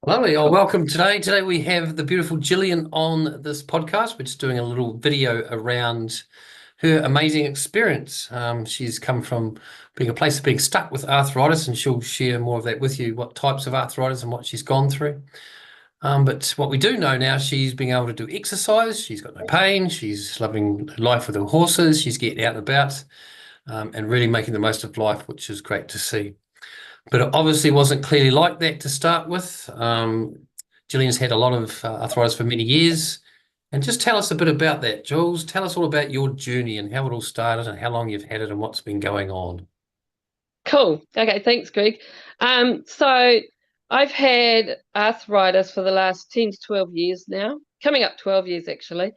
Lovely. Oh, welcome today. Today we have the beautiful Gillian on this podcast. We're just doing a little video around her amazing experience. She's come from being a place of being stuck with arthritis, and she'll share more of that with you, what types of arthritis and what she's gone through. But what we do know now, she's being able to do exercise. She's got no pain. She's loving life with her horses. She's getting out and about, and really making the most of life, which is great to see. But it obviously wasn't clearly like that to start with. Gillian's had a lot of arthritis for many years. And just tell us a bit about that, Jules. Tell us all about your journey and how it all started and how long you've had it and what's been going on. Cool. Okay, thanks, Greg. So I've had arthritis for the last 10 to 12 years now, coming up 12 years actually.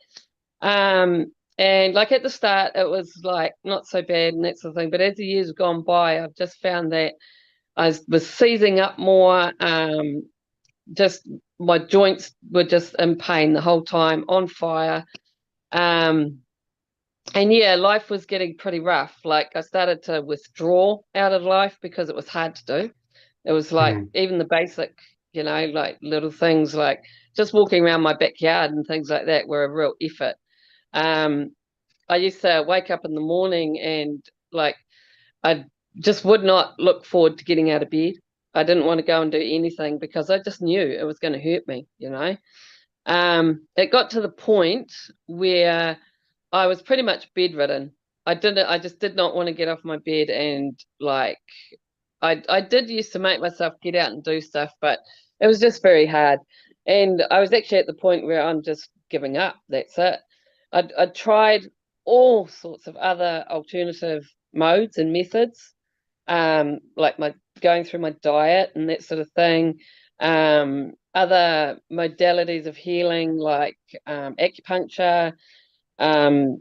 And like at the start, it was like not so bad and that sort of thing. But as the years have gone by, I've just found that I was seizing up more. Just my joints were just in pain the whole time, on fire. Um, and yeah, life was getting pretty rough. Like I started to withdraw out of life because it was hard to do. It was like Mm. even the basic, like little things like just walking around my backyard and things like that were a real effort. Um, I used to wake up in the morning and like I just would not look forward to getting out of bed. I didn't want to go and do anything because I just knew it was going to hurt me. It got to the point where I was pretty much bedridden. I just did not want to get off my bed and like I did used to make myself get out and do stuff, but it was just very hard. And I was actually at the point where I'm just giving up. That's it. I tried all sorts of other alternative modes and methods, like my going through my diet and that sort of thing. Other modalities of healing like acupuncture,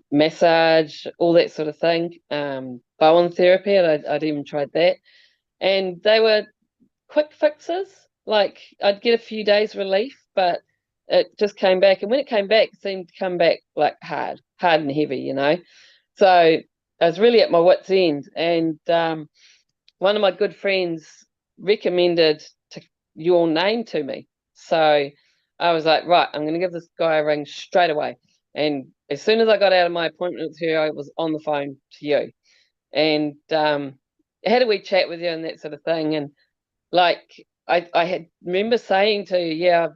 massage, all that sort of thing. Bowen therapy, I'd even tried that. And they were quick fixes. Like I'd get a few days relief, but it just came back. And when it came back, it seemed to come back like hard and heavy. So I was really at my wit's end. And one of my good friends recommended your name to me. So I was like, right, I'm going to give this guy a ring straight away. And as soon as I got out of my appointment with her, I was on the phone to you and had a wee chat with you and that sort of thing. And like I had remember saying to you, yeah,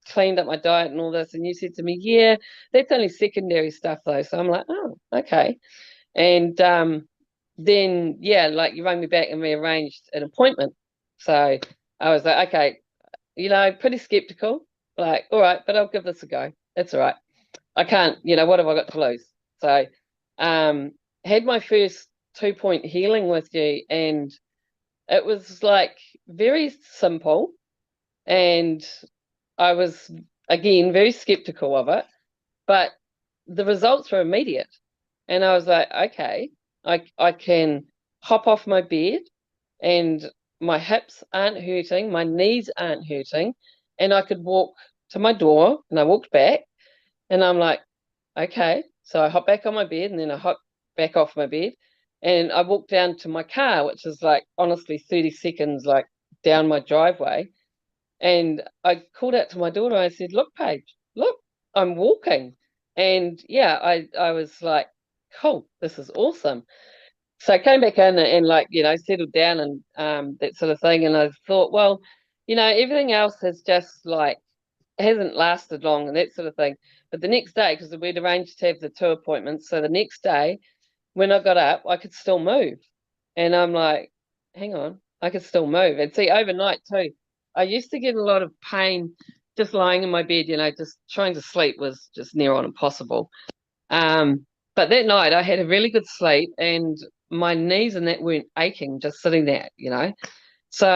cleaned up my diet and all this, and you said to me, yeah, that's only secondary stuff though. So I'm like, oh, okay. And then yeah, like you rang me back and we arranged an appointment. So I was like, okay, pretty skeptical. Like, all right, but I'll give this a go. That's all right. I can't, what have I got to lose? So um had my first 2 point healing with you, and it was like very simple, and I was again very skeptical of it, but the results were immediate. And I was like, okay, I can hop off my bed and my hips aren't hurting, my knees aren't hurting, and I could walk to my door and I walked back and I'm like, okay. So I hop back on my bed and then I hop back off my bed and I walked down to my car, which is like honestly 30 seconds like down my driveway. And I called out to my daughter. I said, look, Paige, look, I'm walking. And yeah, I was like, cool, this is awesome. So I came back in and like, settled down and that sort of thing. And I thought, well, everything else has just like hasn't lasted long and that sort of thing. But the next day, because we'd arranged to have the 2 appointments, so the next day when I got up, I could still move. And I'm like, hang on, I could still move. And see, overnight too, I used to get a lot of pain just lying in my bed, just trying to sleep was just near on impossible. But that night I had a really good sleep and my knees and that weren't aching just sitting there. So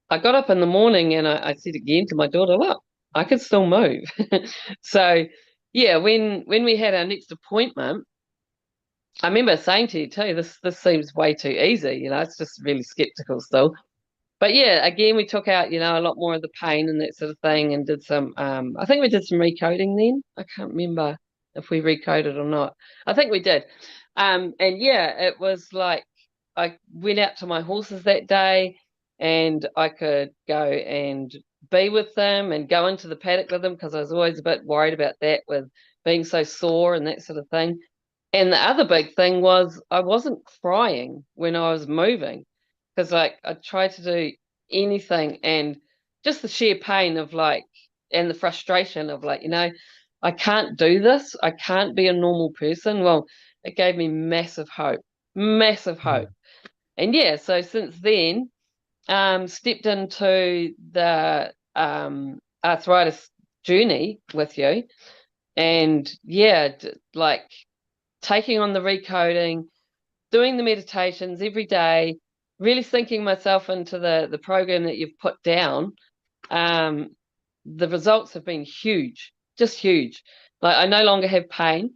I got up in the morning and I said again to my daughter, look, I can still move. So yeah, when we had our next appointment, I remember saying to you too, this seems way too easy, it's just really skeptical still. But yeah, again we took out, a lot more of the pain and that sort of thing and did some I think we did some recoding then. I can't remember if we recoded or not. I think we did. And yeah, it was like I went out to my horses that day and I could go and be with them and go into the paddock with them, because I was always a bit worried about that, with being so sore and that sort of thing. And the other big thing was I wasn't crying when I was moving, because like I tried to do anything, and just the sheer pain of like, and the frustration of like, I can't do this. I can't be a normal person. Well, it gave me massive hope, massive hope. And yeah, so since then, stepped into the arthritis journey with you, and yeah, like taking on the recoding, doing the meditations every day, really sinking myself into the program that you've put down. um, the results have been huge, just huge. Like I no longer have pain.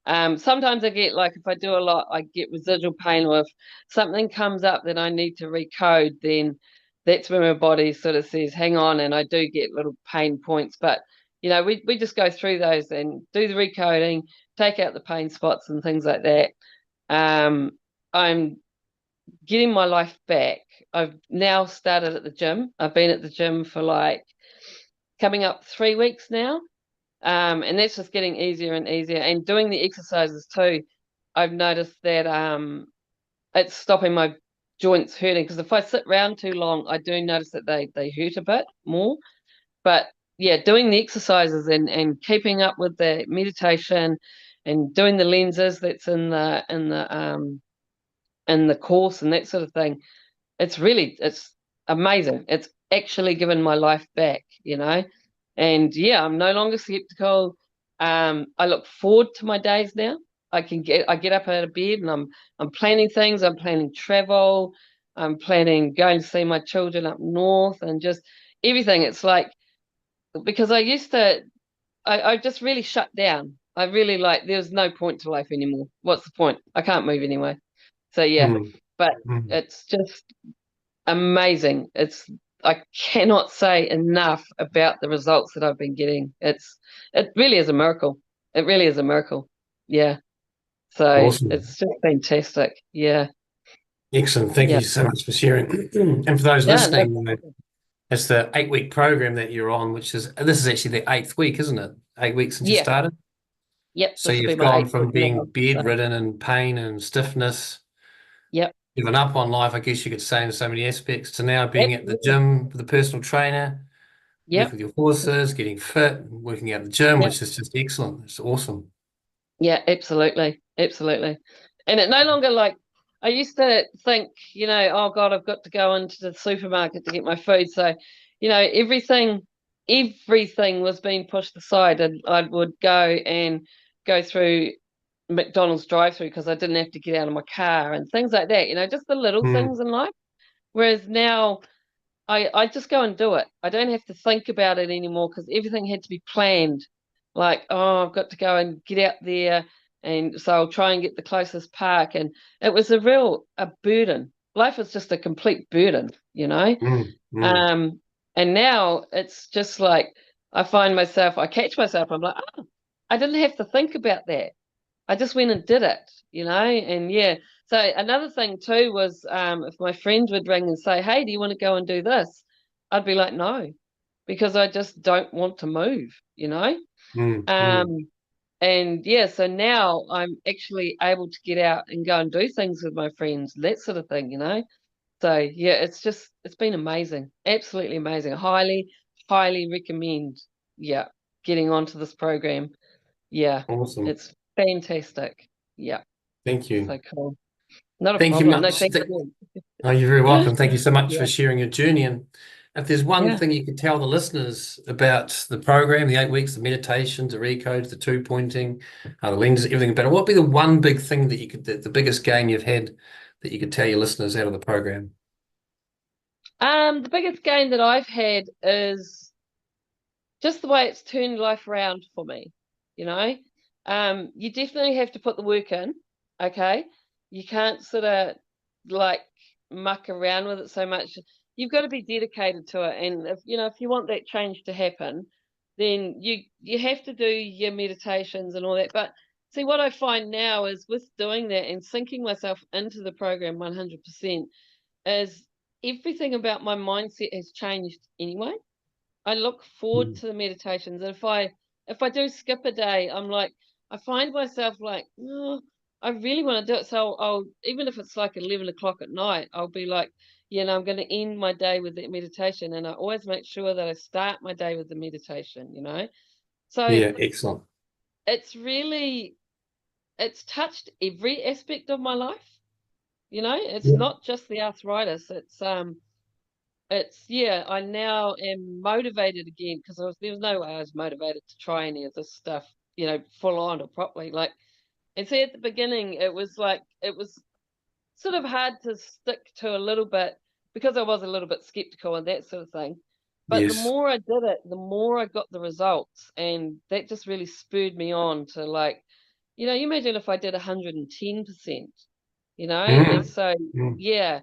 Sometimes I get, like, if I do a lot, I get residual pain, or if something comes up that I need to recode, then that's when my body sort of says, hang on, and I do get little pain points. But, we just go through those and do the recoding, take out the pain spots and things like that. I'm getting my life back. I've now started at the gym. I've been at the gym for like coming up 3 weeks now. And that's just getting easier and easier. And doing the exercises too, I've noticed that it's stopping my joints hurting. Because if I sit around too long, I do notice that they hurt a bit more. But yeah, doing the exercises and keeping up with the meditation and doing the lenses that's in the course and that sort of thing, it's amazing. It's actually given my life back. And yeah, I'm no longer skeptical. I look forward to my days now. I get up out of bed and I'm planning things. I'm planning travel. I'm planning going to see my children up north, and just everything. It's like, because I just really shut down. I really, like, there's no point to life anymore. What's the point? I can't move anyway. So yeah, Mm. but Mm. it's just amazing. I cannot say enough about the results that I've been getting. It really is a miracle. It really is a miracle. Yeah. So Awesome. it's just fantastic. Yeah. Excellent. Thank Yeah. you so much for sharing. And for those Yeah. No listening, problem. it's the 8 week program that you're on, which is, this is actually the 8th week, isn't it? 8 weeks since you Yeah. started. Yep. So This will be you've my gone eighth week from being now. So, bedridden and pain and stiffness, yep. given up on life, I guess you could say, in so many aspects, to now being at the Absolutely. gym with a personal trainer, working Yep. with your horses, getting fit, working out the gym, Yep. which is just excellent. It's awesome. Yeah, absolutely. Absolutely. And it no longer, like, I used to think, oh God, I've got to go into the supermarket to get my food. So, everything was being pushed aside, and I would go through McDonald's drive-through because I didn't have to get out of my car and things like that, just the little Mm, things in life. Whereas now I just go and do it. I don't have to think about it anymore, because everything had to be planned. Like, oh, I've got to go and get out there, and so I'll try and get the closest park. And it was a burden. Life was just a complete burden. mm, mm, Um, and now it's just like I catch myself. I'm like, oh, I didn't have to think about that. I just went and did it. And yeah. So another thing too was, if my friends would ring and say, "Hey, do you want to go and do this?" I'd be like, "No," because I just don't want to move. mm, mm. Um, and yeah, so now I'm actually able to get out and go and do things with my friends, that sort of thing. So yeah, it's been amazing, absolutely amazing. Highly, highly recommend. Yeah, getting onto this program. Yeah, Awesome. it's fantastic. Yeah, Thank you. so cool. Not a Thank you problem. No, much. thank you. Oh, you're very welcome. Thank you so much for Yeah, sharing your journey. And if there's one yeah. thing you could tell the listeners about the program, the 8 weeks, the meditations, the recodes, the two pointing, the lenses, everything about it, what would be the one big thing that the biggest gain you've had that you could tell your listeners out of the program? The biggest gain that I've had is just the way it's turned life around for me. You know, you definitely have to put the work in. Okay, you can't sort of like muck around with it so much. You've got to be dedicated to it, and if you want that change to happen, then you have to do your meditations and all that. But see, what I find now is, with doing that and sinking myself into the program 100%, is everything about my mindset has changed anyway. I look forward Mm. to the meditations. And if I do skip a day, I'm like, I find myself like, oh, I really want to do it. So I'll even if it's like 11 o'clock at night, I'll be like, yeah, no, I'm going to end my day with that meditation. And I always make sure that I start my day with the meditation, you know? So Yeah, excellent. it's really it's touched every aspect of my life, you know? It's Yeah. not just the arthritis. It's yeah, I now am motivated again because there was no way I was motivated to try any of this stuff, you know, full on or properly. Like, and see, at the beginning, it was like it was sort of hard to stick to a little bit because I was a little bit skeptical and that sort of thing. But the Yes. more I did it, the more I got the results, and that just really spurred me on to like, you know, you imagine if I did 110%, you know, and Mm. so Mm. yeah,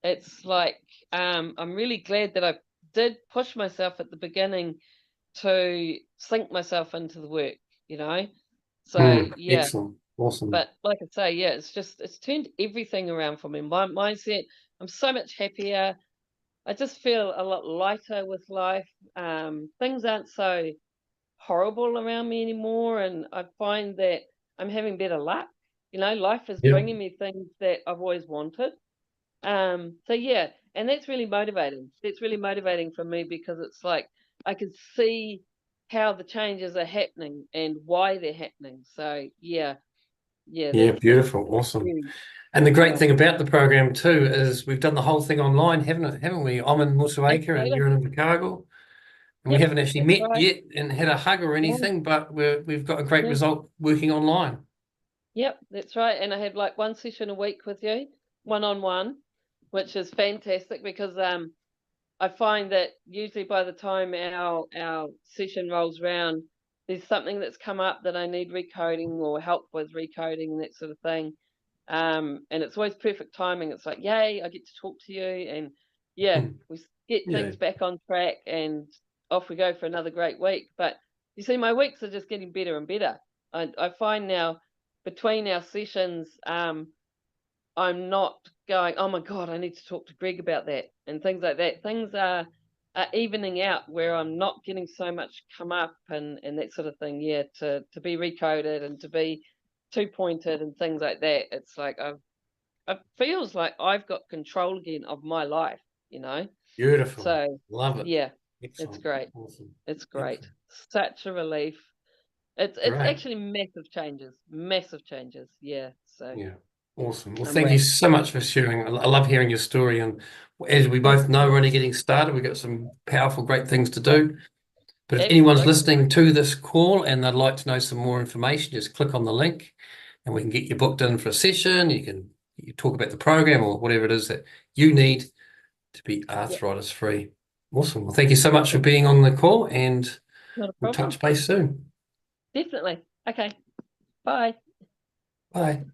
it's like I'm really glad that I did push myself at the beginning to sink myself into the work, you know. So Mm. yeah, Excellent. Awesome. but like I say, yeah, it's turned everything around for me. My mindset, I'm so much happier. I just feel a lot lighter with life. Things aren't so horrible around me anymore, and I find that I'm having better luck. You know, life is Yeah. bringing me things that I've always wanted. So yeah, and that's really motivating. That's really motivating for me because it's like I can see how the changes are happening and why they're happening. So yeah, yeah, Yeah, that's beautiful. Awesome. really And the great yeah, thing about the program too is we've done the whole thing online, haven't we? I'm in Musuaka and absolutely. you're in Invercargill. And we Yep, haven't actually that's met right. yet and had a hug or No, anything, but we've got a great no, result working online. yep, that's right. And I have like one session a week with you, one on one, which is fantastic because I find that usually by the time our session rolls round, there's something that's come up that I need recoding or help with recoding and that sort of thing. And it's always perfect timing. It's like, yay, I get to talk to you, and yeah, Hmm. we get Yeah, things back on track, and off we go for another great week. But you see, my weeks are just getting better and better. I find now between our sessions, I'm not going, oh my God, I need to talk to Greg about that and things like that. Things are evening out where I'm not getting so much come up and that sort of thing. Yeah, to be recoded and to be two pointed and things like that. It's like it feels like I've got control again of my life, you know? beautiful. So Love it. yeah, it's Excellent. great. Awesome. It's great. Excellent. Such a relief. It's Great. actually massive changes. Massive changes. Yeah. So Yeah. Awesome. Well, I'm thank you wrapped. so much for sharing. I love hearing your story. And as we Thank both know, you. we're only getting started. We've got some powerful, great things to Yep, do. But if anyone's absolutely. listening to this call and they'd like to know some more information, just click on the link and we can get you booked in for a session. You talk about the program or whatever it is that you need to be Yep. arthritis free. Awesome. Well, thank you so much for Cool. being on the call and Not a we'll problem. touch base soon. Definitely. Okay. Bye. Bye.